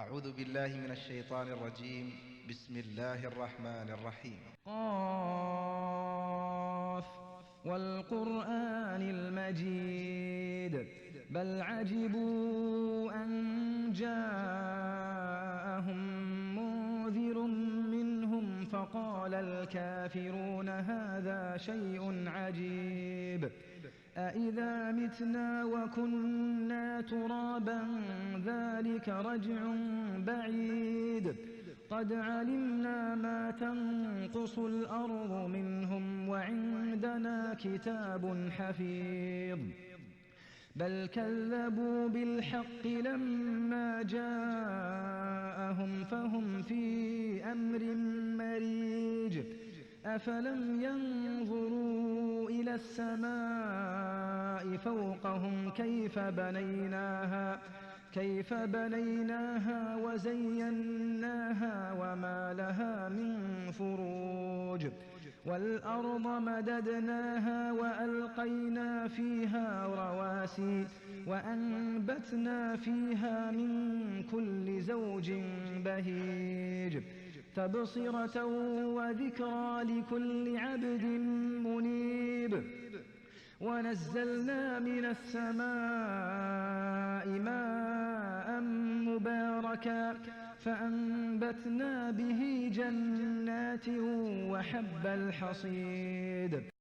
أعوذ بالله من الشيطان الرجيم. بسم الله الرحمن الرحيم. قاف والقرآن المجيد بل عجبوا أن جاءهم منذر منهم فقال الكافرون هذا شيء عجيب أإذا متنا وكنا ترابا ذلك رجع بعيد قد علمنا ما تنقص الأرض منهم وعندنا كتاب حفيظ بل كذبوا بالحق لما جاءهم فهم في أمر مريج أفلم ينظروا إلى السماء فوقهم كيف بنيناها وزيناها وما لها من فروج والأرض مددناها وألقينا فيها رواسي وأنبتنا فيها من كل زوج بهيج تبصرة وذكرى لكل عبد منيب ونزلنا من السماء ماء مباركا فأنبتنا به جنات وحب الحصيد